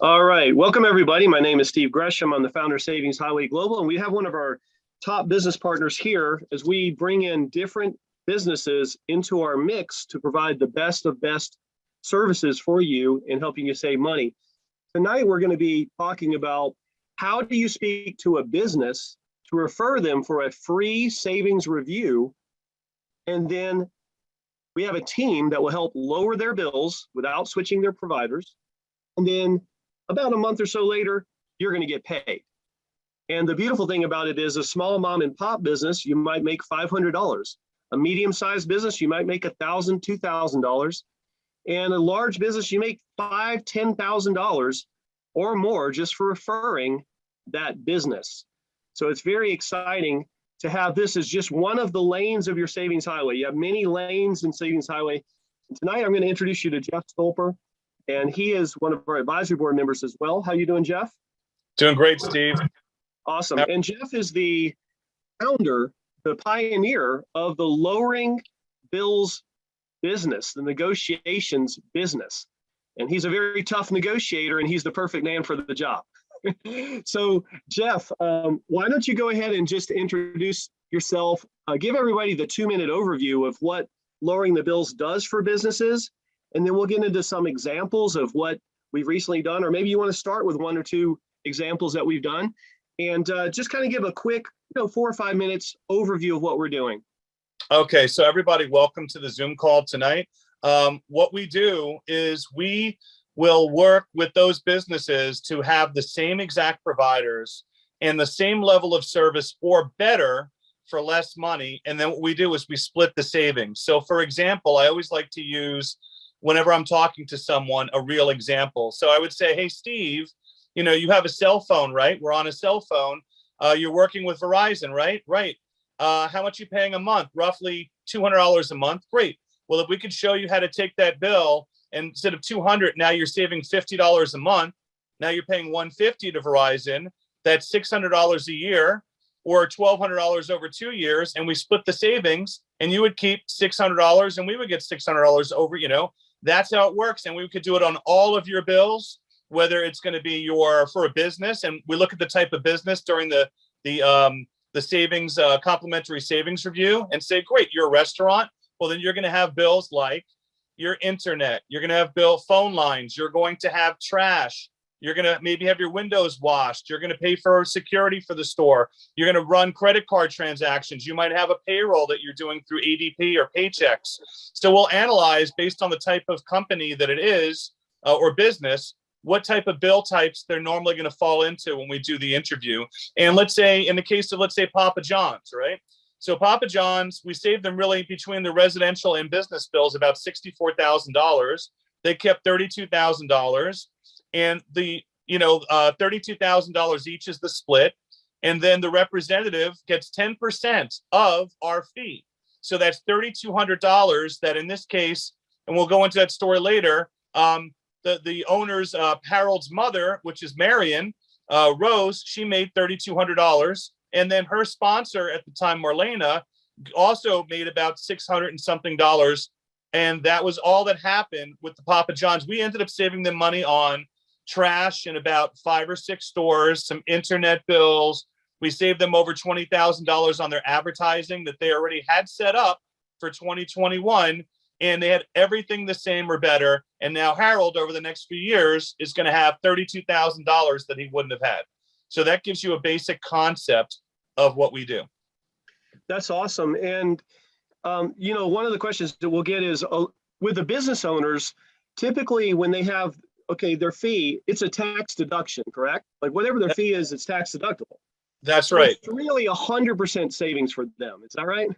All right, welcome everybody. My name is Steve Gresham. I'm the founder of Savings Highway Global, and we have one of our top business partners here as we bring in different businesses into our mix to provide the best of best services for you in helping you save money. Tonight, we're going to be talking about how do you speak to a business to refer them for a free savings review, and then we have a team that will help lower their bills without switching their providers, and then about a month or so later, you're going to get paid. And the beautiful thing about it is a small mom and pop business, you might make $500. A medium-sized business, you might make $1,000, $2,000. And a large business, you make $5,000, $10,000 or more just for referring that business. So it's very exciting to have this as just one of the lanes of your savings highway. You have many lanes in savings highway. And tonight, I'm going to introduce you to Jeff Stolper. And he is one of our advisory board members as well. How you doing, Jeff? Doing great, Steve. Awesome. And Jeff is the founder, the pioneer of the lowering bills business, the negotiations business. And he's a very tough negotiator, and he's the perfect man for the job. So, Jeff, why don't you go ahead and just introduce yourself, give everybody the 2-minute overview of what lowering the bills does for businesses. And then we'll get into some examples of what we've recently done, or maybe you want to start with 1 or 2 examples that we've done, and just kind of give a quick, 4 or 5 minutes overview of what we're doing. Okay, so everybody, welcome to the Zoom call tonight. What we do is we will work with those businesses to have the same exact providers and the same level of service or better for less money. And then what we do is we split the savings. So for example, I always like to use, whenever I'm talking to someone, a real example. So I would say, hey, Steve, you have a cell phone, right? We're on a cell phone. You're working with Verizon, right? Right. How much are you paying a month? Roughly $200 a month. Great. Well, if we could show you how to take that bill, and instead of $200, now you're saving $50 a month. Now you're paying $150 to Verizon. That's $600 a year, or $1,200 over 2 years. And we split the savings, and you would keep $600 and we would get $600 over, That's how it works. And we could do it on all of your bills, whether it's going to be for a business. And we look at the type of business during the savings, complimentary savings review, and say, great, you're a restaurant. Well, then you're going to have bills like your internet. You're going to have phone lines. You're going to have trash. You're going to maybe have your windows washed. You're going to pay for security for the store. You're going to run credit card transactions. You might have a payroll that you're doing through ADP or Paychecks. So we'll analyze based on the type of company that it is or business, what type of bill types they're normally going to fall into when we do the interview. And let's say in the case of, Papa John's, right? So Papa John's, we saved them really between the residential and business bills about $64,000. They kept $32,000. And the $32,000 each is the split, and then the representative gets 10% of our fee. So that's $3,200. That in this case, and we'll go into that story later. The owner's Harold's mother, which is Marion Rose, she made $3,200, and then her sponsor at the time, Marlena, also made about $600 and something. And that was all that happened with the Papa John's. We ended up saving them money on trash in about 5 or 6 stores, some internet bills. We saved them over $20,000 on their advertising that they already had set up for 2021, and they had everything the same or better. And now Harold, over the next few years, is going to have $32,000 that he wouldn't have had. So that gives you a basic concept of what we do. That's awesome. And one of the questions that we'll get is with the business owners, typically when they have their fee, it's a tax deduction, correct? Like whatever their fee is, it's tax deductible. That's right. It's really 100% savings for them. Is that right?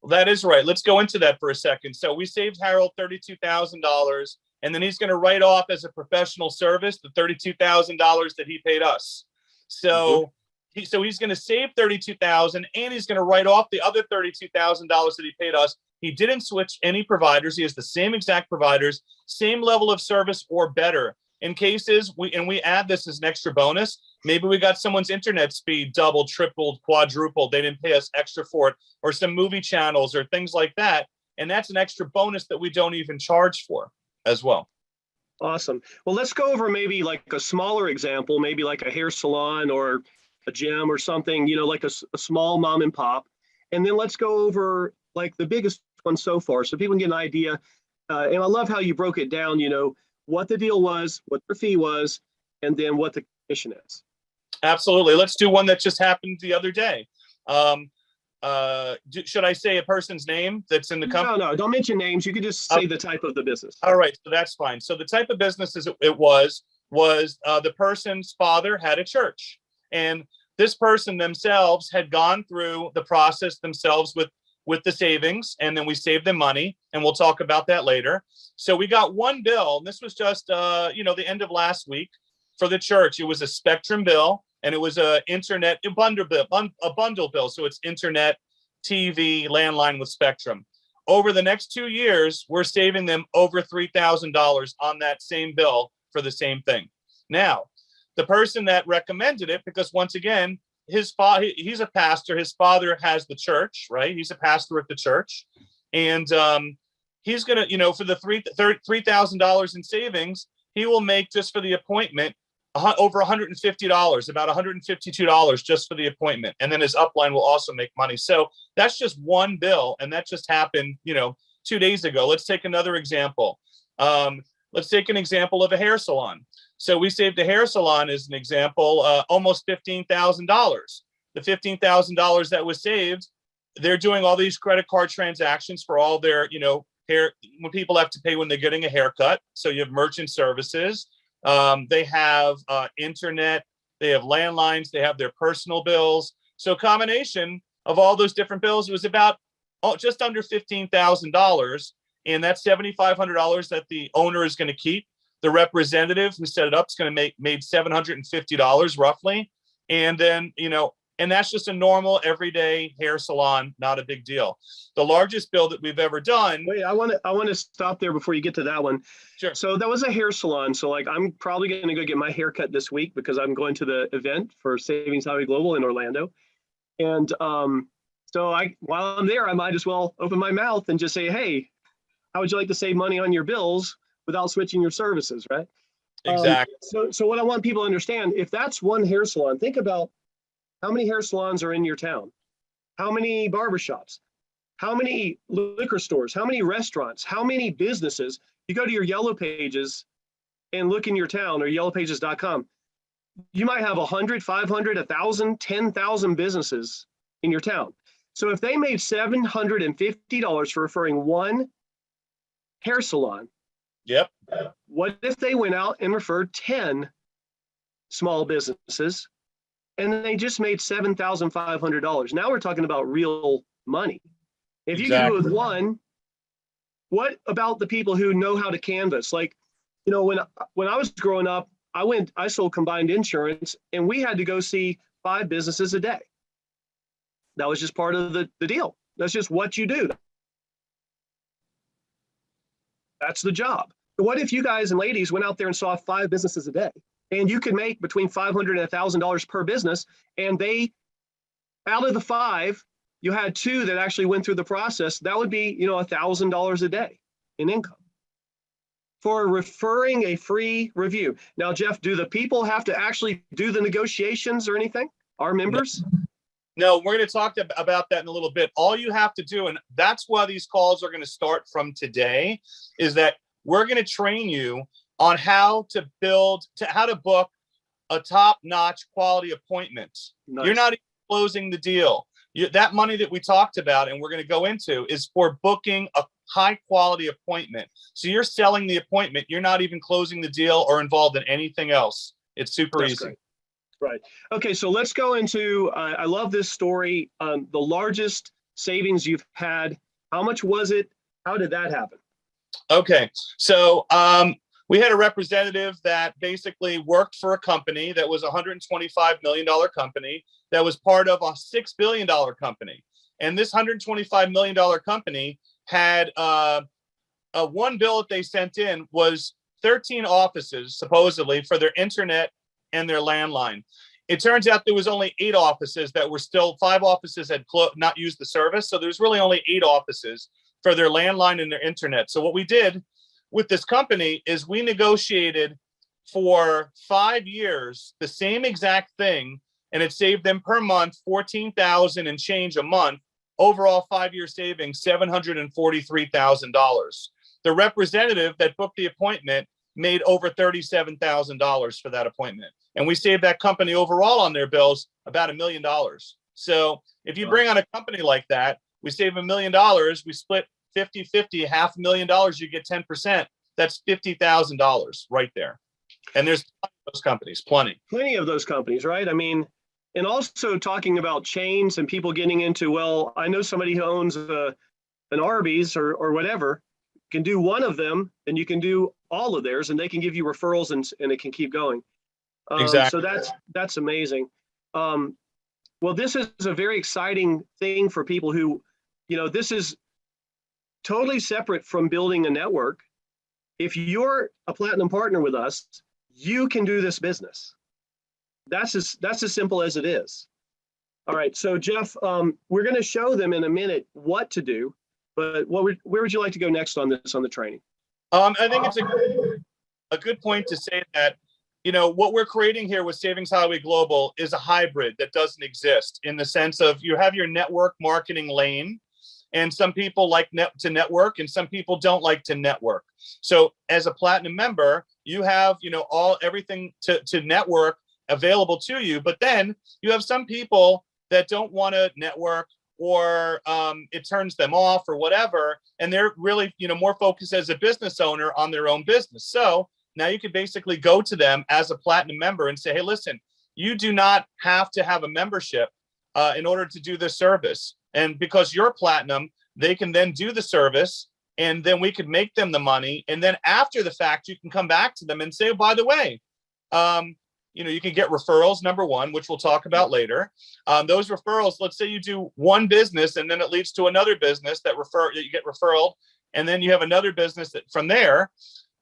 Well, that is right. Let's go into that for a second. So we saved Harold $32,000, and then he's going to write off as a professional service the $32,000 that he paid us. So he's going to save $32,000, and he's going to write off the other $32,000 that he paid us. He didn't switch any providers. He has the same exact providers, same level of service or better. In cases, we add this as an extra bonus. Maybe we got someone's internet speed doubled, tripled, quadrupled. They didn't pay us extra for it, or some movie channels or things like that. And that's an extra bonus that we don't even charge for as well. Awesome. Well, let's go over maybe like a smaller example, maybe like a hair salon or a gym or something, like a small mom and pop. And then let's go over like the biggest one so far so people can get an idea. And I love how you broke it down, what the deal was, what the fee was, and then what the commission is. Absolutely. Let's do one that just happened the other day. Should I say a person's name that's in the company? No, don't mention names. You could just say the type of the business. All right, so that's fine. So the type of business it was the person's father had a church, and this person themselves had gone through the process themselves with the savings, and then we saved them money, and we'll talk about that later. So we got one bill, and this was just the end of last week for the church. It was a Spectrum bill, and it was a bundle bill. So it's internet, TV, landline with Spectrum. Over the next 2 years, we're saving them over $3,000 on that same bill for the same thing. Now, the person that recommended it, because once again, his father, he's a pastor. His father has the church, right? He's a pastor at the church. And he's going to, for the $3,000 in savings, he will make just for the appointment over $150, about $152 just for the appointment. And then his upline will also make money. So that's just one bill. And that just happened, 2 days ago. Let's take another example. Let's take an example of a hair salon. So we saved a hair salon as an example, almost $15,000. The $15,000 that was saved, they're doing all these credit card transactions for all their, hair, when people have to pay when they're getting a haircut. So you have merchant services. They have internet, they have landlines, they have their personal bills. So a combination of all those different bills, it was about just under $15,000. And that's $7,500 that the owner is going to keep. The representative who set it up is going to made $750 roughly. And then, and that's just a normal everyday hair salon, not a big deal. The largest bill that we've ever done. Wait, I want to stop there before you get to that one. Sure. So that was a hair salon. So like, I'm probably going to go get my hair cut this week because I'm going to the event for Savings Highway Global in Orlando. And so while I'm there, I might as well open my mouth and just say, hey, how would you like to save money on your bills without switching your services, right? Exactly. So what I want people to understand, if that's one hair salon, think about how many hair salons are in your town? How many barbershops? How many liquor stores? How many restaurants? How many businesses? You go to your Yellow Pages and look in your town or yellowpages.com. You might have 100, 500, 1,000, 10,000 businesses in your town. So if they made $750 for referring one hair salon, yep. What if they went out and referred 10 small businesses and they just made $7,500? Now we're talking about real money. If you can do it with one, what about the people who know how to canvas? Like, when I was growing up, I sold combined insurance and we had to go see 5 businesses a day. That was just part of the deal. That's just what you do. That's the job. What if you guys and ladies went out there and saw 5 businesses a day and you could make between $500 and $1,000 per business, and they, out of the 5, you had 2 that actually went through the process? That would be, $1,000 a day in income for referring a free review. Now, Jeff, do the people have to actually do the negotiations or anything? Our members? No, we're going to talk about that in a little bit. All you have to do, and that's why these calls are going to start from today, is that we're going to train you on how to book a top-notch quality appointment. Nice. You're not even closing the deal. That money that we talked about and we're going to go into is for booking a high-quality appointment. So you're selling the appointment. You're not even closing the deal or involved in anything else. It's super easy. Great. Right. Okay, so let's go into, I love this story. The largest savings you've had, how much was it? How did that happen? Okay, so we had a representative that basically worked for a company that was a $125 million company that was part of a $6 billion company. And this $125 million company had one bill that they sent in was 13 offices, supposedly, for their internet and their landline. It turns out there was only 8 offices that were still, 5 offices had not used the service. So there's really only 8 offices for their landline and their internet. So what we did with this company is we negotiated for 5 years the same exact thing, and it saved them per month $14,000 and change a month. Overall 5-year savings, $743,000. The representative that booked the appointment made over $37,000 for that appointment. And we saved that company overall on their bills about $1 million. So if you bring on a company like that, we save $1 million, we split 50-50, $500,000, you get 10%. That's $50,000 right there. And there's plenty of those companies, plenty. Plenty of those companies, right? I mean, and also talking about chains and people getting into, well, I know somebody who owns an Arby's or whatever, can do one of them, and you can do all of theirs, and they can give you referrals, and it can keep going. Exactly. So that's amazing. Well, this is a very exciting thing for people who, this is totally separate from building a network. If you're a platinum partner with us, you can do this business. That's as simple as it is. All right, so Jeff, we're going to show them in a minute what to do, but where would you like to go next on this, on the training? I think it's a good point to say that, what we're creating here with Savings Highway Global is a hybrid that doesn't exist, in the sense of you have your network marketing lane, and some people like to network and some people don't like to network. So as a platinum member, you have, everything to network available to you, but then you have some people that don't want to network, or it turns them off or whatever, and they're really, more focused as a business owner on their own business. So now you can basically go to them as a platinum member and say, hey, listen, you do not have to have a membership in order to do this service. And because you're platinum, they can then do the service, and then we could make them the money. And then after the fact, you can come back to them and say, oh, by the way, you can get referrals, number one, which we'll talk about later. Those referrals, let's say you do one business and then it leads to another business that you get referred, and then you have another business from there.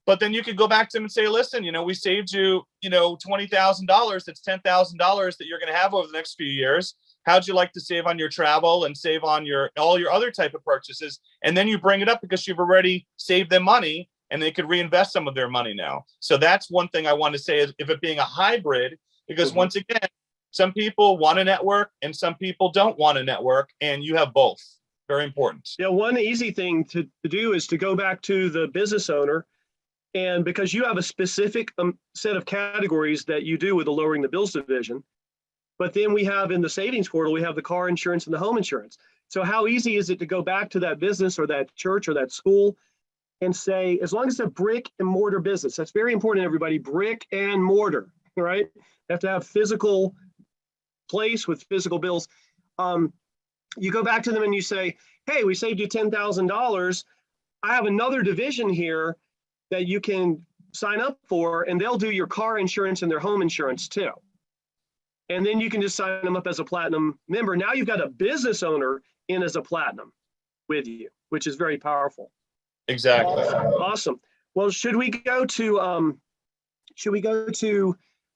But then you could go back to them and say, listen, we saved you, $20,000. That's $10,000 that you're going to have over the next few years. How'd you like to save on your travel and save on all your other type of purchases? And then you bring it up because you've already saved them money, and they could reinvest some of their money now. So that's one thing I want to say, is if it being a hybrid, because once again, some people want to network and some people don't want to network, and you have both. Very important. Yeah, one easy thing to do is to go back to the business owner, and because you have a specific set of categories that you do with the Lowering the Bills division, but then we have in the savings portal, we have the car insurance and the home insurance. So how easy is it to go back to that business or that church or that school and say, as long as it's a brick and mortar business, that's very important, everybody, brick and mortar, right? You have to have physical place with physical bills. You go back to them and you say, hey, we saved you $10,000. I have another division here that you can sign up for, and they'll do your car insurance and their home insurance too. And then you can just sign them up as a platinum member. Now you've got a business owner in as a platinum with you, which is very powerful. Exactly. Awesome. Well, should we go to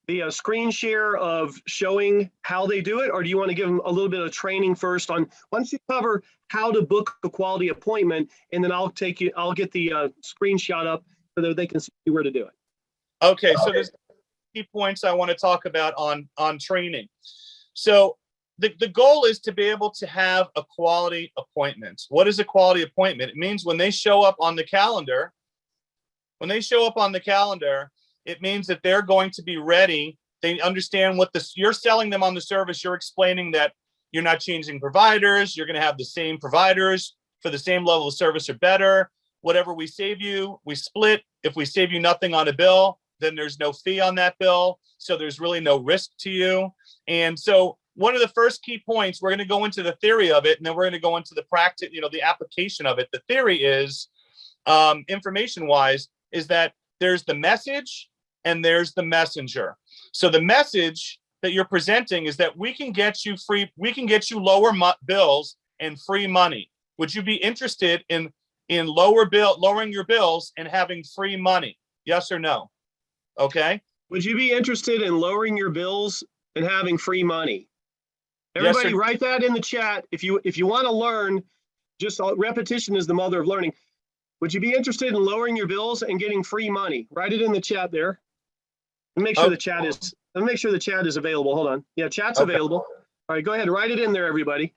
the screen share of showing how they do it, or do you want to give them a little bit of training first on, once you cover how to book a quality appointment, and then I'll get the screenshot up so that they can see where to do it. Okay, so there's key points I want to talk about on training. So the goal is to be able to have a quality appointment. What is a quality appointment? It means when they show up on the calendar, it means that they're going to be ready. They understand what you're selling them on the service. You're explaining that you're not changing providers. You're going to have the same providers for the same level of service or better. Whatever we save you, we split. If we save you nothing on a bill, then there's no fee on that bill. So there's really no risk to you. And so one of the first key points, we're going to go into the theory of it, and then we're going to go into the practice, the application of it. The theory is, information-wise, is that there's the message and there's the messenger. So the message that you're presenting is that we can get you lower bills and free money. Would you be interested in lowering your bills and having free money? Yes or no? Okay. Would you be interested in lowering your bills and having free money? Everybody, yes, write that in the chat. If you want to learn, just repetition is the mother of learning. Would you be interested in lowering your bills and getting free money? Write it in the chat there. And make sure Okay. the chat is, let me make sure the chat is available. Hold on. Yeah, chat's Okay. available. All right, go ahead. Write it in there, everybody.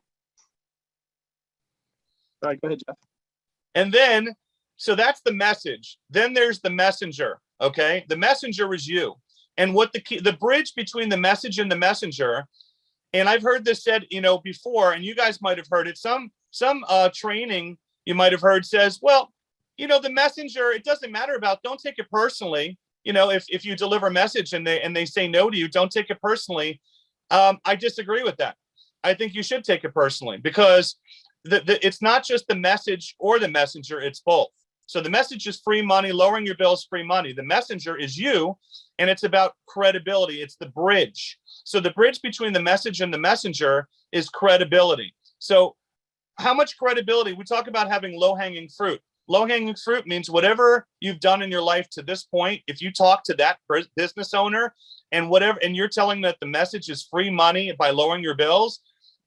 All right, go ahead, Jeff. And then, so that's the message. Then there's the messenger. Okay. The messenger is you. And what the bridge between the message and the messenger, and I've heard this said, before, and you guys might have heard it. Some training you might have heard says, well, the messenger, it doesn't matter about, don't take it personally. If you deliver a message and they say no to you, don't take it personally. I disagree with that. I think you should take it personally, because it's not just the message or the messenger, it's both. So the message is free money, lowering your bills, free money. The messenger is you, and it's about credibility. It's the bridge. So the bridge between the message and the messenger is credibility. So how much credibility? We talk about having low-hanging fruit. Low-hanging fruit means whatever you've done in your life to this point, if you talk to that business owner and you're telling that the message is free money by lowering your bills,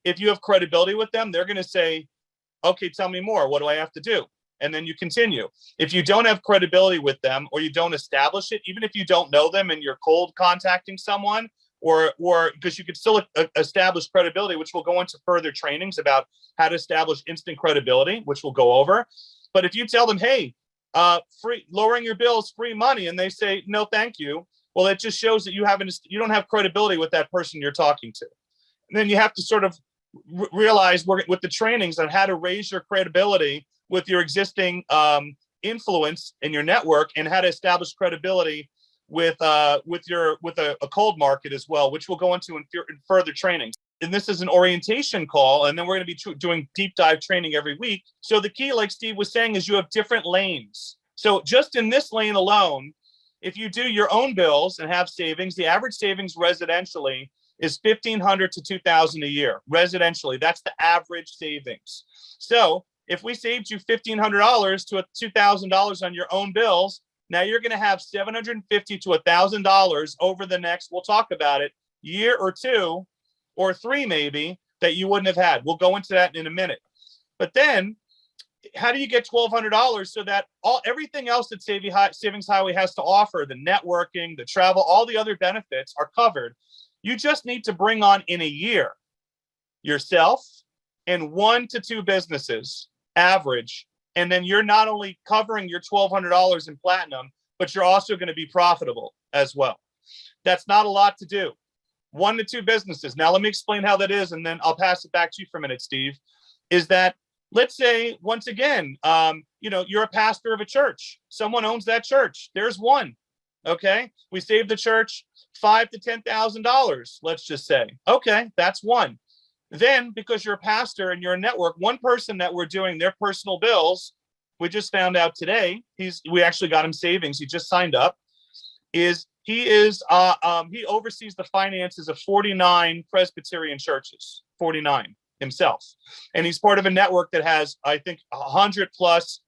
if you have credibility with them, they're going to say, okay, tell me more. What do I have to do? And then you continue. If you don't have credibility with them, or you don't establish it, even if you don't know them and you're cold contacting someone, or because you could still establish credibility, which we'll go into further trainings about how to establish instant credibility, which we'll go over. But if you tell them, hey, lowering your bills, free money, and they say, no, thank you. Well, it just shows that you don't have credibility with that person you're talking to. And then you have to sort of realize with the trainings on how to raise your credibility with your existing influence in your network, and how to establish credibility with a cold market as well, which we'll go into in further trainings. And this is an orientation call, and then we're going to be doing deep dive training every week. So the key, like Steve was saying, is you have different lanes. So just in this lane alone, if you do your own bills and have savings, the average savings residentially is $1,500 to $2,000 a year. Residentially, that's the average savings. So if we saved you $1,500 to $2,000 on your own bills, now you're going to have $750 to $1,000 over the next, we'll talk about it, year or two or three maybe, that you wouldn't have had. We'll go into that in a minute. But then, how do you get $1,200 so that everything else that Savings Highway has to offer, the networking, the travel, all the other benefits are covered? You just need to bring on in a year yourself and 1 to 2 businesses, average. And then you're not only covering your $1,200 in platinum, but you're also going to be profitable as well. That's not a lot to do. 1 to 2 businesses. Now, let me explain how that is, and then I'll pass it back to you for a minute, Steve. Is that, let's say, once again, you're a pastor of a church. Someone owns that church. There's one. Okay, we saved the church $5,000 to $10,000. Let's just say, okay, that's one. Then, because you're a pastor and you're a network, one person that we're doing their personal bills, we just found out today, we actually got him savings. He just signed up. He oversees the finances of 49 Presbyterian churches, 49 himself. And he's part of a network that has, I think, 100 plus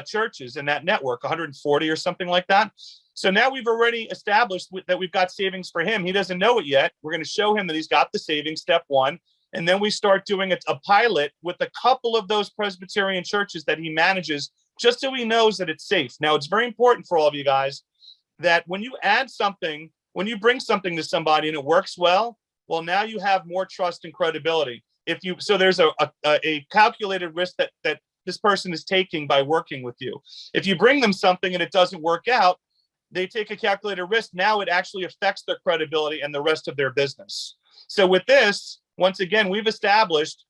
churches in that network, 140 or something like that. So now we've already established that we've got savings for him. He doesn't know it yet. We're going to show him that he's got the savings, step one. And then we start doing a pilot with a couple of those Presbyterian churches that he manages, just so he knows that it's safe. Now, it's very important for all of you guys that when you add something, when you bring something to somebody and it works well, now you have more trust and credibility. So there's a calculated risk that this person is taking by working with you. If you bring them something and it doesn't work out, they take a calculated risk. Now it actually affects their credibility and the rest of their business. So with this, once again, we've established,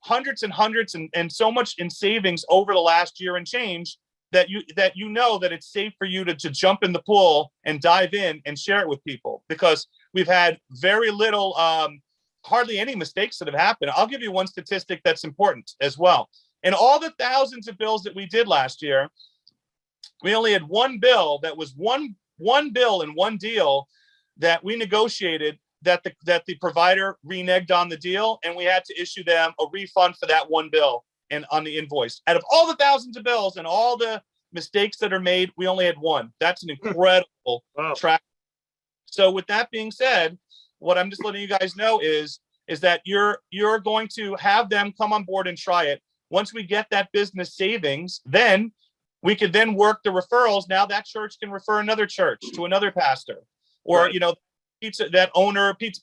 hundreds and hundreds and so much in savings over the last year and change that you know that it's safe for you to jump in the pool and dive in and share it with people, because we've had very little, hardly any mistakes that have happened. I'll give you one statistic that's important as well. In all the thousands of bills that we did last year, we only had one bill that was one bill and one deal that we negotiated that the provider reneged on the deal, and we had to issue them a refund for that one bill and on the invoice. Out of all the thousands of bills and all the mistakes that are made, we only had one. That's an incredible track. So with that being said, what I'm just letting you guys know is that you're going to have them come on board and try it. Once we get that business savings, then we could then work the referrals. Now that church can refer another church to another pastor, or, Right. you know, Pizza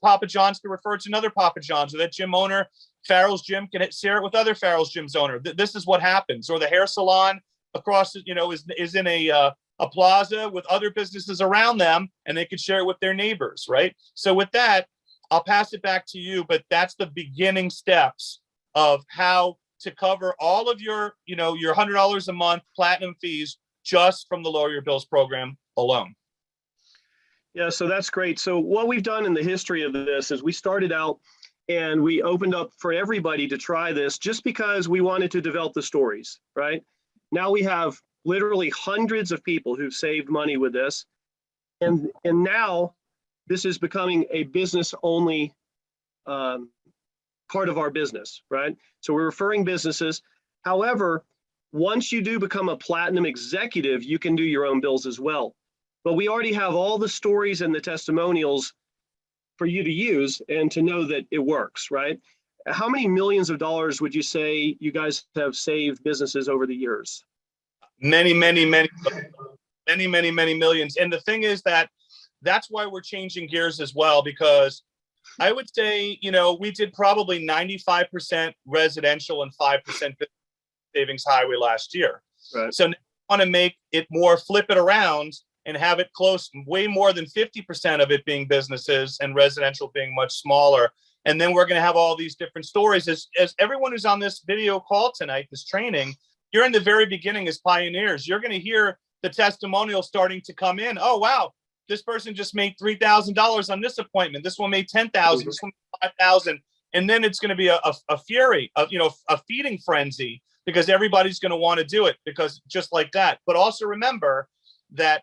Papa John's can refer to another Papa John's, or that gym owner, Farrell's Gym, can share it with other Farrell's Gym's owner. This is what happens. Or the hair salon across, you know, is in a plaza with other businesses around them, and they could share it with their neighbors, right? So with that, I'll pass it back to you, but that's the beginning steps of how to cover all of your, you know, your $100 a month platinum fees just from the Lower Your Bills program alone. Yeah, so that's great. So what we've done in the history of this is we started out and we opened up for everybody to try this just because we wanted to develop the stories, right? Now we have literally hundreds of people who've saved money with this. And now this is becoming a business only part of our business, right? So we're referring businesses. However, once you do become a platinum executive, you can do your own bills as well. But we already have all the stories and the testimonials for you to use and to know that it works, right? How many millions of dollars would you say you guys have saved businesses over the years? Many millions. And the thing is that's why we're changing gears as well, because I would say, you know, we did probably 95% residential and 5% savings highway last year. Right. So now we want to make it more, flip it around and have it close, way more than 50% of it being businesses and residential being much smaller. And then we're going to have all these different stories. As everyone who's on this video call tonight, this training, you're in the very beginning as pioneers. You're going to hear the testimonials starting to come in. Oh, wow, this person just made $3,000 on this appointment. This one made $10,000. This one made $5,000. And then it's going to be a fury, you know, a feeding frenzy, because everybody's going to want to do it, because just like that. But also remember that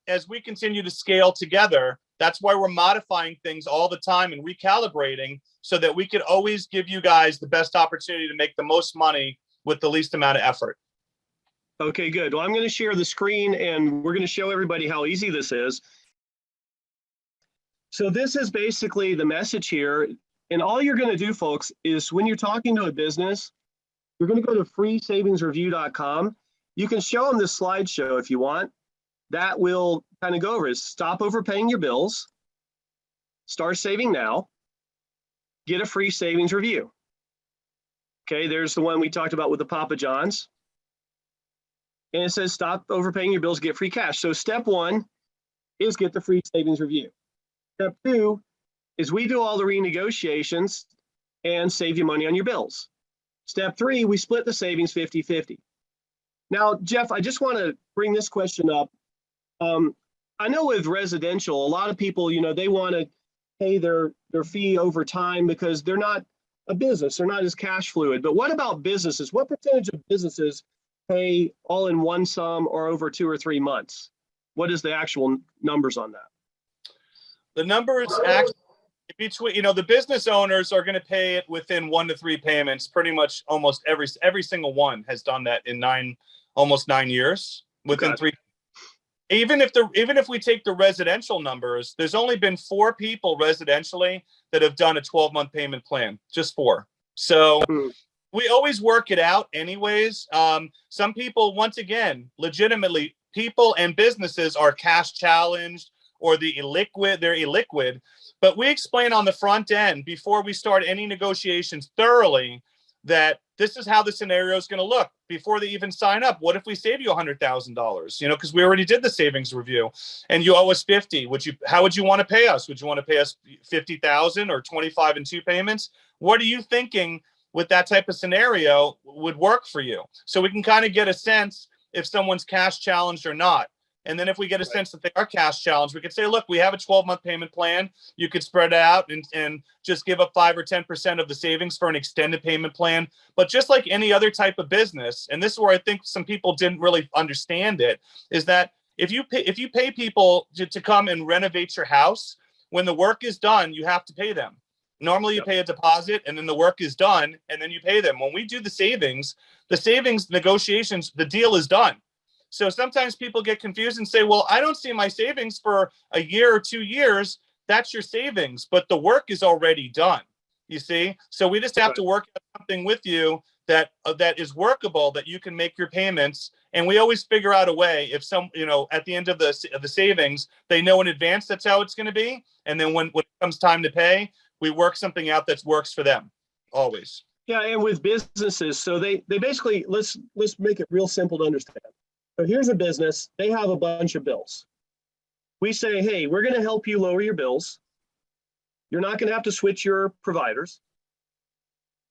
as we continue to scale together, that's why we're modifying things all the time and recalibrating so that we could always give you guys the best opportunity to make the most money with the least amount of effort. Okay, good. Well, I'm going to share the screen and we're going to show everybody how easy this is. So this is basically the message here. And all you're going to do, folks, is when you're talking to a business, you're going to go to freesavingsreview.com. You can show them this slideshow if you want. That will kind of go over is stop overpaying your bills, start saving now, get a free savings review. Okay, there's the one we talked about with the Papa John's. And it says stop overpaying your bills, get free cash. So step one is get the free savings review. Step two is we do all the renegotiations and save you money on your bills. Step three, we split the savings 50-50. Now, Jeff, I just want to bring this question up. I know with residential, a lot of people, you know, they want to pay their fee over time because they're not a business. They're not as cash fluid. But what about businesses? What percentage of businesses pay all in one sum or over 2 or 3 months? What is the actual numbers on that? The numbers actually between, you know, the business owners are going to pay it within 1 to 3 payments. Pretty much almost every single one has done that in almost 9 years within Okay. 3. Even if we take the residential numbers, there's only been 4 people residentially that have done a 12-month payment plan, just 4. So we always work it out anyways. Some people, once again, legitimately, people and businesses are cash challenged or they're illiquid. But we explain on the front end before we start any negotiations thoroughly that this is how the scenario is going to look before they even sign up. What if we save you $100,000? You know, because we already did the savings review, and you owe us 50. How would you want to pay us? Would you want to pay us 50,000 or 25 in 2 payments? What are you thinking with that type of scenario would work for you? So we can kind of get a sense if someone's cash challenged or not. And then if we get a sense that they are cash challenged, we could say, look, we have a 12-month payment plan. You could spread it out and just give up 5 or 10% of the savings for an extended payment plan. But just like any other type of business, and this is where I think some people didn't really understand it, is that if you pay people to come and renovate your house, when the work is done, you have to pay them. Normally you pay a deposit and then the work is done and then you pay them. When we do the savings negotiations, the deal is done. So sometimes people get confused and say, well, I don't see my savings for a year or 2 years. That's your savings, but the work is already done, you see? So we just have to work out something with you that that is workable, that you can make your payments. And we always figure out a way, if some, at the end of the savings, they know in advance that's how it's going to be. And then when it comes time to pay, we work something out that works for them always. Yeah, and with businesses, so they basically, let's make it real simple to understand. So here's a business, they have a bunch of bills. We say, hey, we're going to help you lower your bills. You're not going to have to switch your providers.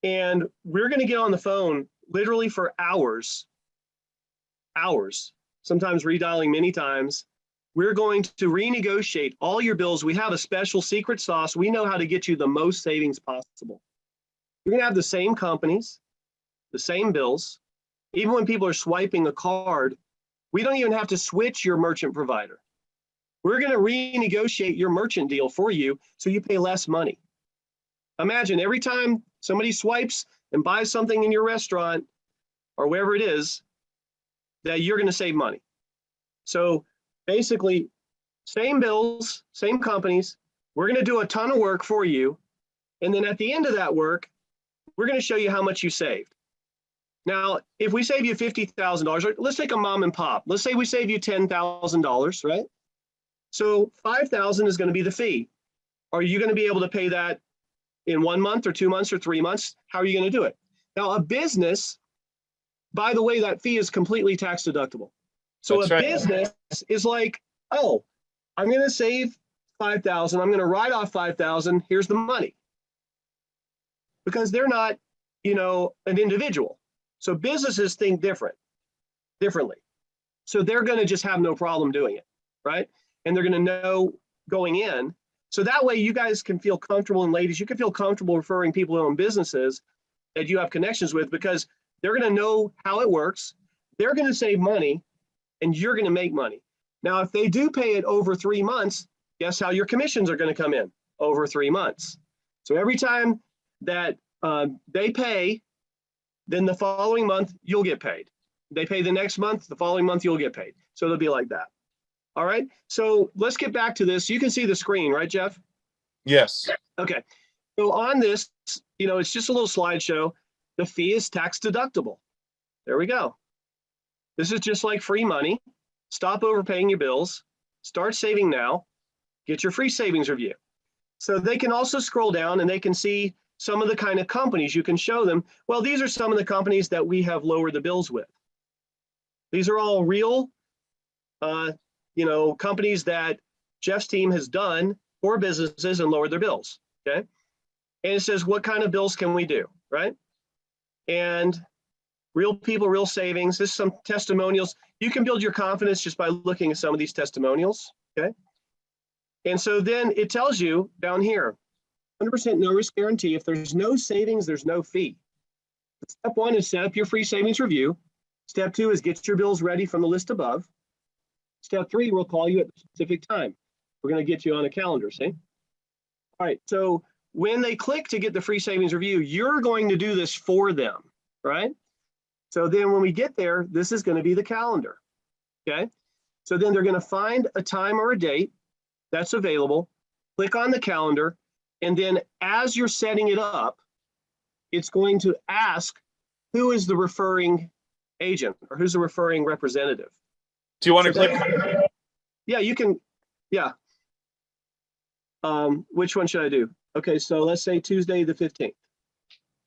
And we're going to get on the phone literally for hours, sometimes redialing many times. We're going to renegotiate all your bills. We have a special secret sauce. We know how to get you the most savings possible. You're going to have the same companies, the same bills. Even when people are swiping a card, we don't even have to switch your merchant provider. We're going to renegotiate your merchant deal for you so you pay less money. Imagine every time somebody swipes and buys something in your restaurant or wherever it is, that you're going to save money. So basically, same bills, same companies. We're going to do a ton of work for you. And then at the end of that work, we're going to show you how much you saved. Now, if we save you $50,000, let's take a mom and pop. Let's say we save you $10,000, right? So $5,000 is going to be the fee. Are you going to be able to pay that in 1 month or 2 months or 3 months? How are you going to do it? Now, a business, by the way, that fee is completely tax deductible. So That's a right. business is like, oh, I'm going to save $5,000. I'm going to write off $5,000. Here's the money. Because they're not, an individual. So businesses think differently. So they're going to just have no problem doing it, right? And they're going to know going in. So that way you guys can feel comfortable, and ladies, you can feel comfortable referring people who own businesses that you have connections with, because they're going to know how it works. They're going to save money and you're going to make money. Now, if they do pay it over 3 months, guess how your commissions are going to come in? Over 3 months. So every time that they pay, then the following month you'll get paid. They pay the next month, the following month you'll get paid. So it'll be like that. All right. So let's get back to this. You can see the screen, right, Jeff? Yes. Okay. So on this, it's just a little slideshow. The fee is tax deductible. There we go. This is just like free money. Stop overpaying your bills. Start saving now. Get your free savings review. So they can also scroll down and they can see some of the kind of companies you can show them. Well, these are some of the companies that we have lowered the bills with. These are all real, companies that Jeff's team has done for businesses and lowered their bills, okay? And it says, what kind of bills can we do, right? And real people, real savings. This is some testimonials. You can build your confidence just by looking at some of these testimonials, okay? And so then it tells you down here, 100% no risk guarantee. If there's no savings, there's no fee. Step 1 is set up your free savings review. Step 2 is get your bills ready from the list above. Step 3, we'll call you at a specific time. We're going to get you on a calendar, see? All right, so when they click to get the free savings review, you're going to do this for them, right? So then when we get there, this is going to be the calendar, okay? So then they're going to find a time or a date that's available, click on the calendar, and then as you're setting it up, it's going to ask who is the referring agent or who's the referring representative. Do you want to So click? Yeah, you can. Yeah. Which one should I do? Okay, so let's say Tuesday the 15th.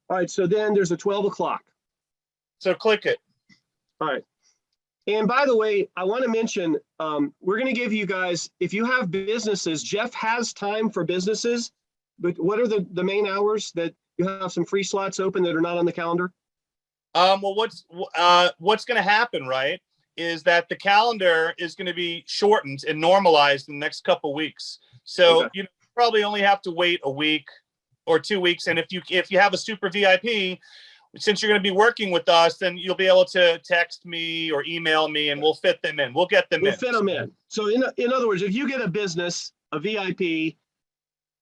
All right, so then there's a 12 o'clock. So click it. All right. And by the way, I want to mention, we're going to give you guys, if you have businesses, Jeff has time for businesses, but what are the main hours that you have some free slots open that are not on the calendar? Well, what's going to happen, right, is that the calendar is going to be shortened and normalized in the next couple weeks. So Okay. you probably only have to wait a week or 2 weeks. And if you have a super VIP, since you're going to be working with us, then you'll be able to text me or email me, and we'll fit them in. We'll get them in. We'll fit them in. So in other words, if you get a business, a VIP,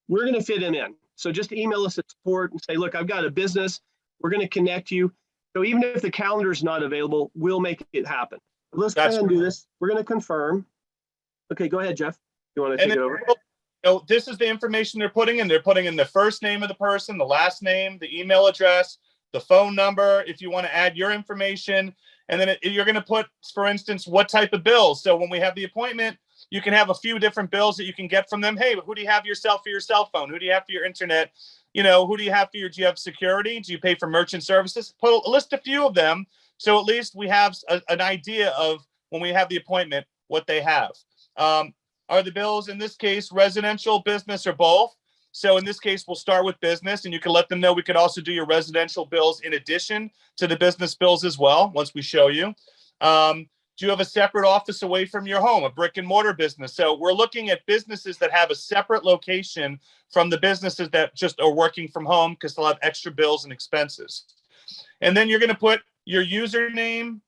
we're going to fit them in. So just email us at support and say, look, I've got a business. We're going to connect you. So even if the calendar is not available, we'll make it happen. Let's go ahead and do this. We're going to confirm. Okay, go ahead, Jeff. You want to take it over? This is the information they're putting in. They're putting in the first name of the person, the last name, the email address, the phone number, if you want to add your information, and then you're going to put, for instance, what type of bills. So when we have the appointment, you can have a few different bills that you can get from them. Hey, who do you have yourself for your cell phone? Who do you have for your internet? Who do you have for do you have security? Do you pay for merchant services? List a few of them. So at least we have an idea of, when we have the appointment, what they have. Are the bills, in this case, residential, business, or both? So in this case, we'll start with business, and you can let them know we could also do your residential bills in addition to the business bills as well, once we show you. Do you have a separate office away from your home, a brick and mortar business? So we're looking at businesses that have a separate location from the businesses that just are working from home, because they'll have extra bills and expenses. And then you're going to put your username.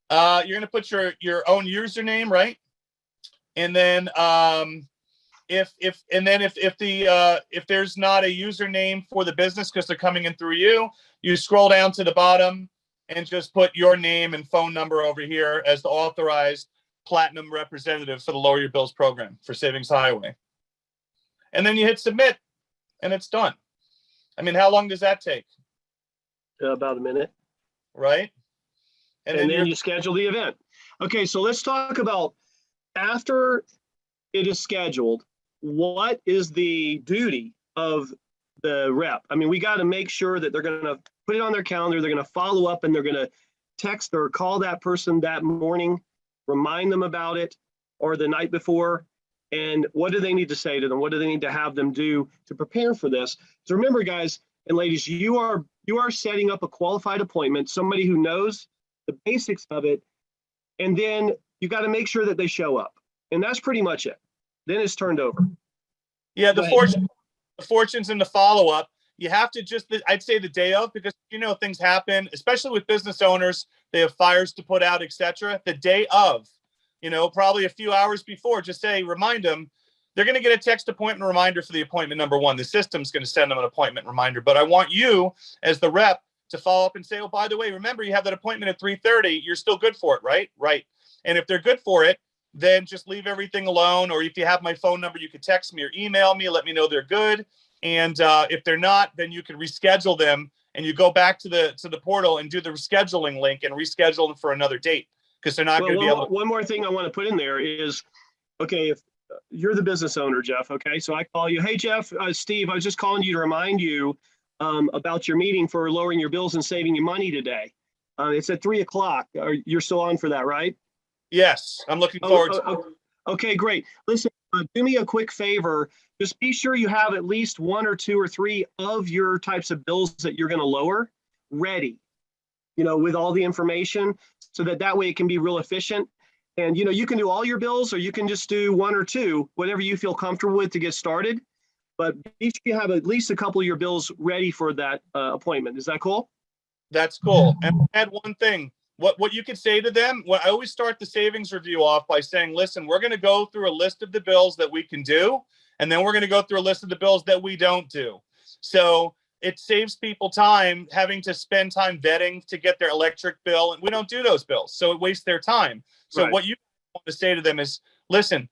You're going to put your own username, right? And then if there's not a username for the business because they're coming in through you, you scroll down to the bottom and just put your name and phone number over here as the authorized platinum representative for the Lower Your Bills program for Savings Highway. And then you hit submit, and it's done. I mean, how long does that take? About a minute. Right? And then you schedule the event. Okay, so let's talk about, after it is scheduled, what is the duty of the rep? I mean, we got to make sure that they're going to put it on their calendar, they're going to follow up, and they're going to text or call that person that morning, remind them about it, or the night before. And what do they need to say to them? What do they need to have them do to prepare for this? So remember, guys and ladies, you are setting up a qualified appointment, somebody who knows the basics of it, and then you got to make sure that they show up. And that's pretty much it. Then it's turned over. Yeah, the fortunes in the follow-up. You have to just, I'd say the day of, because things happen, especially with business owners. They have fires to put out, etc. The day of, probably a few hours before, just say, remind them. They're going to get a text appointment reminder for the appointment number one. The system's going to send them an appointment reminder. But I want you, as the rep, to follow up and say, oh, by the way, remember you have that appointment at 3:30. You're still good for it, right? Right. And if they're good for it, then just leave everything alone. Or if you have my phone number, you could text me or email me, let me know they're good. And if they're not, then you can reschedule them, and you go back to the portal and do the rescheduling link and reschedule them for another date, because they're not going to be able to. One more thing I want to put in there is, okay, if you're the business owner, Jeff, okay, so I call you, hey, Jeff, Steve, I was just calling you to remind you about your meeting for lowering your bills and saving you money today. It's at 3:00. You're still on for that, right? Yes, I'm looking forward to it. Okay, great. Listen, do me a quick favor. Just be sure you have at least 1 or 2 or 3 of your types of bills that you're going to lower ready, with all the information, so that way it can be real efficient. And, you can do all your bills, or you can just do 1 or 2, whatever you feel comfortable with to get started. But be sure you have at least a couple of your bills ready for that appointment. Is that cool? That's cool. And I'll add one thing. What you could say to them, I always start the savings review off by saying, listen, we're going to go through a list of the bills that we can do, and then we're going to go through a list of the bills that we don't do. So it saves people time having to spend time vetting to get their electric bill, and we don't do those bills, so it wastes their time. So What you want to say to them is, listen,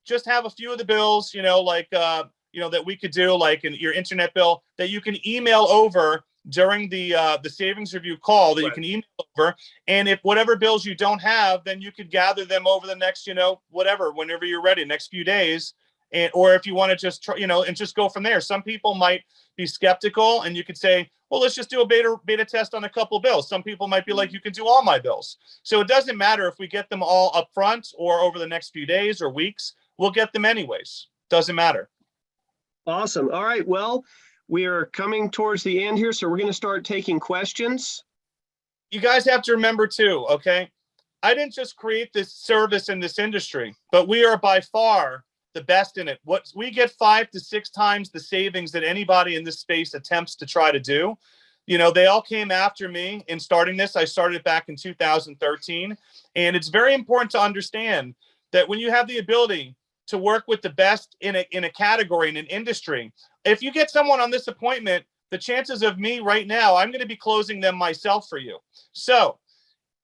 just have a few of the bills, that we could do, like your internet bill, that you can email over during the savings review call, that you can email over. And if whatever bills you don't have, then you could gather them over the next, whenever you're ready, next few days. And, or if you want to just try, and just go from there. Some people might be skeptical, and you could say, well, let's just do a beta test on a couple bills. Some people might be like, you can do all my bills. So it doesn't matter if we get them all up front or over the next few days or weeks, we'll get them anyways. Doesn't matter. Awesome. All right. Well, we are coming towards the end here, so we're going to start taking questions. You guys have to remember too, okay? I didn't just create this service in this industry, but we are by far the best in it. What we get 5 to 6 times the savings that anybody in this space attempts to try to do. They all came after me in starting this. I started back in 2013. And it's very important to understand that when you have the ability to work with the best in a category, in an industry, if you get someone on this appointment, the chances of me right now, I'm going to be closing them myself for you. So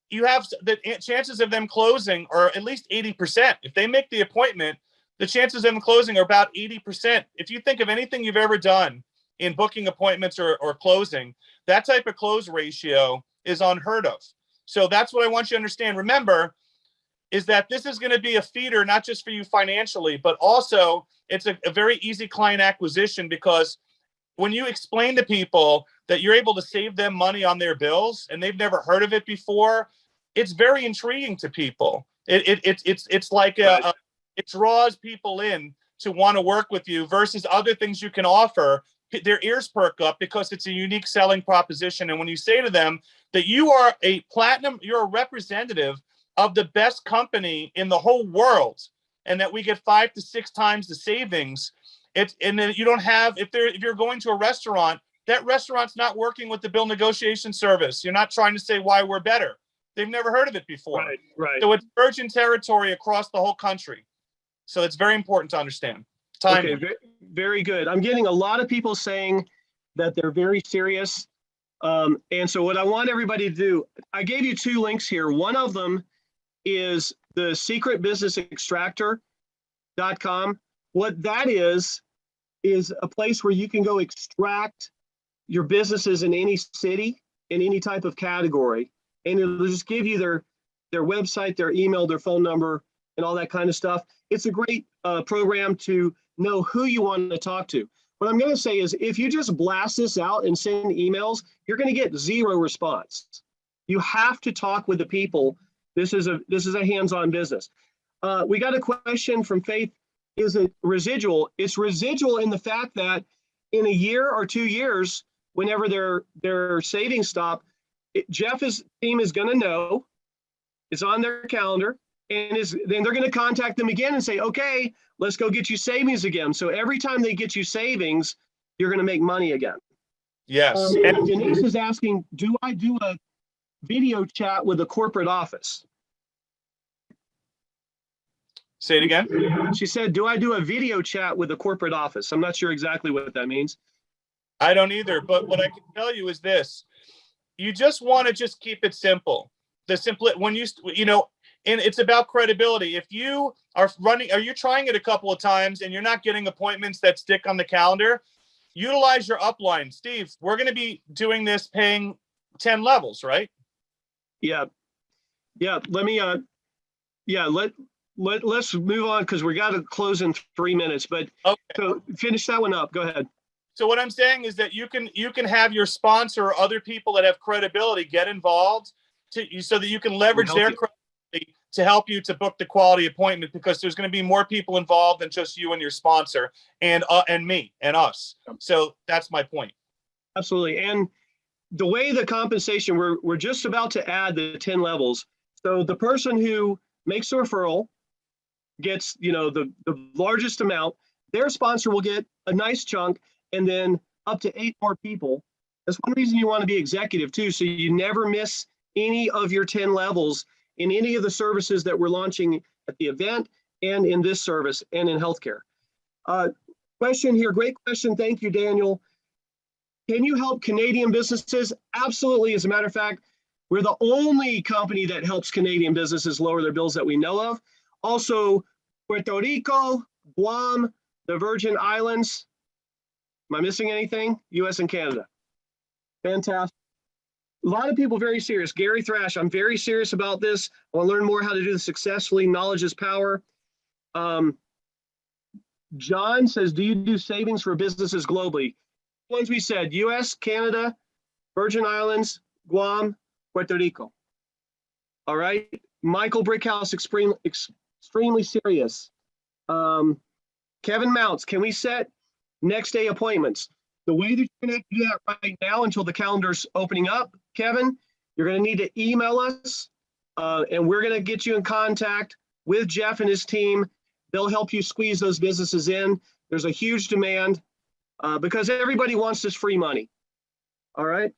you have the chances of them closing are at least 80%. If they make the appointment, the chances of them closing are about 80%. If you think of anything you've ever done in booking appointments or closing. That type of close ratio is unheard of. So that's what I want you to understand. Remember, is that this is going to be a feeder, not just for you financially, but also it's a very easy client acquisition, because when you explain to people that you're able to save them money on their bills and they've never heard of it before, it's very intriguing to people. It's like it draws people in to want to work with you versus other things you can offer. Their ears perk up because it's a unique selling proposition. And when you say to them that you are you're a representative of the best company in the whole world, and that we get 5 to 6 times the savings, and then you don't have, if you're going to a restaurant, that restaurant's not working with the bill negotiation service. You're not trying to say why we're better. They've never heard of it before. Right. So it's virgin territory across the whole country. So it's very important to understand. Okay, very good. I'm getting a lot of people saying that they're very serious. And so what I want everybody to do, I gave you 2 links here. One of them is the secretbusinessextractor.com. What that is a place where you can go extract your businesses in any city, in any type of category. And it'll just give you their website, their email, their phone number, and all that kind of stuff. It's a great program to know who you want to talk to. What I'm going to say is, if you just blast this out and send emails, you're going to get 0 response. You have to talk with the people. This is a hands-on business. We got a question from Faith. Is it residual? It's residual in the fact that in a year or 2 years, whenever their savings stop, Jeff's team is going to know. It's on their calendar, and then they're going to contact them again and say, okay, let's go get you savings again. So every time they get you savings, you're going to make money again. Yes. And Denise is asking, do I do a video chat with a corporate office? Say it again. She said, do I do a video chat with a corporate office? I'm not sure exactly what that means. I don't either. But what I can tell you is this. You just want to just keep it simple. And it's about credibility. If you are you trying it a couple of times and you're not getting appointments that stick on the calendar, utilize your upline. Steve, we're going to be doing this paying 10 levels, right? Yeah. Let me, let's move on, because we got to close in 3 minutes, but okay. So finish that one up. Go ahead. So what I'm saying is that you can have your sponsor or other people that have credibility get involved so that you can leverage their credibility to help you to book the quality appointment, because there's going to be more people involved than just you and your sponsor and me and us. So that's my point. Absolutely. And the way the compensation, we're just about to add the 10 levels. So the person who makes the referral gets, the largest amount. Their sponsor will get a nice chunk, and then up to 8 more people. That's one reason you want to be executive too, so you never miss any of your 10 levels in any of the services that we're launching at the event and in this service and in healthcare. Question here, great question. Thank you, Daniel. Can you help Canadian businesses? Absolutely. As a matter of fact, we're the only company that helps Canadian businesses lower their bills that we know of. Also, Puerto Rico, Guam, the Virgin Islands. Am I missing anything? US and Canada. Fantastic. A lot of people very serious. Gary Thrash, I'm very serious about this. I want to learn more how to do this successfully. Knowledge is power. John says, do you do savings for businesses globally? Ones we said, US, Canada, Virgin Islands, Guam, Puerto Rico. All right. Michael Brickhouse, extremely serious. Kevin Mounts, can we set next day appointments? The way that you're going to have to do that right now until the calendar's opening up, Kevin, you're going to need to email us, and we're going to get you in contact with Jeff and his team. They'll help you squeeze those businesses in. There's a huge demand because everybody wants this free money. All right.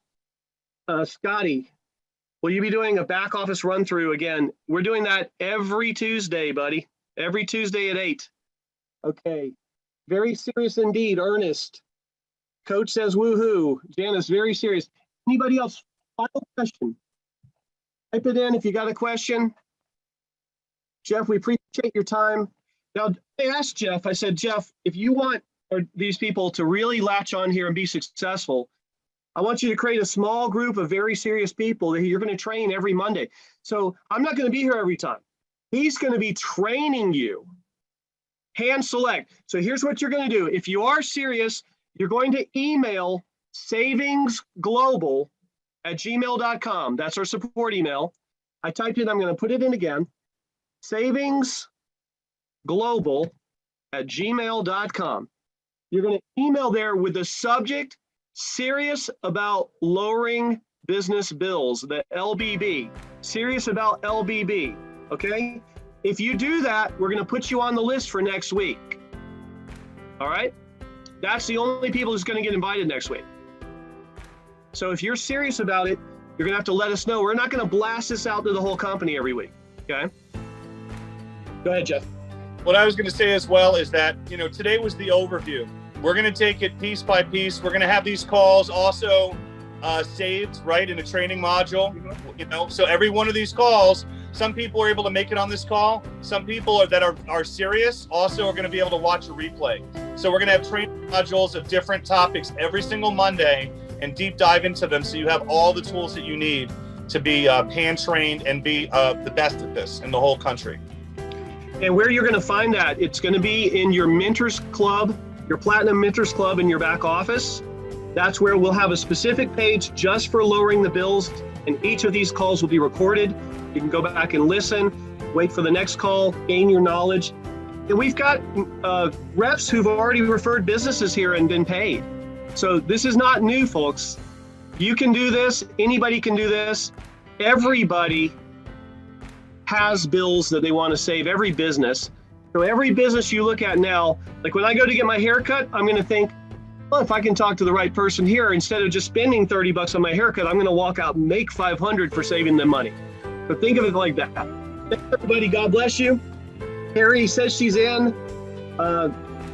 Scotty, will you be doing a back office run through again? We're doing that every Tuesday, buddy. Every Tuesday at 8. Okay. Very serious indeed, Ernest. Coach says woohoo. Janice, very serious. Anybody else? Final question. Type it in if you got a question. Jeff, we appreciate your time. Now, I asked Jeff, I said, Jeff, if you want these people to really latch on here and be successful, I want you to create a small group of very serious people that you're going to train every Monday. So I'm not going to be here every time. He's going to be training you. Hand select. So here's what you're going to do. If you are serious, you're going to email savingsglobal@gmail.com. That's our support email. I typed it, I'm going to put it in again. savingsglobal@gmail.com. You're going to email there with the subject, serious about lowering business bills, the LBB, serious about LBB, okay? If you do that, we're going to put you on the list for next week. All right? That's the only people who's going to get invited next week. So if you're serious about it, you're going to have to let us know. We're not going to blast this out to the whole company every week, okay? Go ahead, Jeff. What I was going to say as well is that, today was the overview. We're going to take it piece by piece. We're going to have these calls also saved, right, in a training module. So every one of these calls, some people are able to make it on this call. Some people that are serious also are going to be able to watch a replay. So we're going to have training modules of different topics every single Monday and deep dive into them so you have all the tools that you need to be hand trained and be the best at this in the whole country. And where you're going to find that, it's going to be in your Mentors Club, your Platinum Mentors Club in your back office. That's where we'll have a specific page just for lowering the bills, and each of these calls will be recorded. You can go back and listen, wait for the next call, gain your knowledge. And we've got reps who've already referred businesses here and been paid. So this is not new, folks. You can do this. Anybody can do this. Everybody has bills that they want to save, every business. So every business you look at now, like when I go to get my hair cut, I'm going to think, well, if I can talk to the right person here, instead of just spending $30 on my haircut, I'm going to walk out and make $500 for saving them money. So think of it like that. Thanks, everybody. God bless you. Harry says she's in.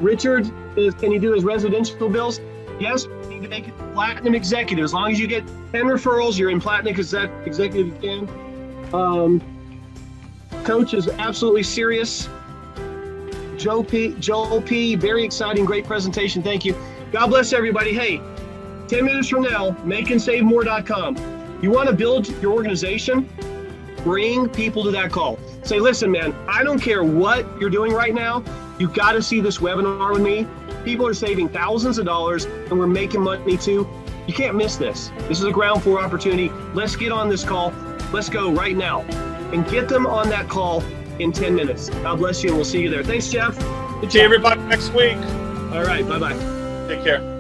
Richard can you do his residential bills? Yes, we need to make it Platinum Executive. As long as you get 10 referrals, you're in Platinum Executive again. Coach is absolutely serious. Joel P, very exciting, great presentation. Thank you. God bless everybody. Hey, 10 minutes from now, makeandsavemore.com. You want to build your organization? Bring people to that call. Say, listen, man, I don't care what you're doing right now. You got to see this webinar with me. People are saving thousands of dollars and we're making money too. You can't miss this. This is a ground floor opportunity. Let's get on this call. Let's go right now and get them on that call in 10 minutes. God bless you and we'll see you there. Thanks, Jeff. See everybody next week. All right. Bye-bye. Take care.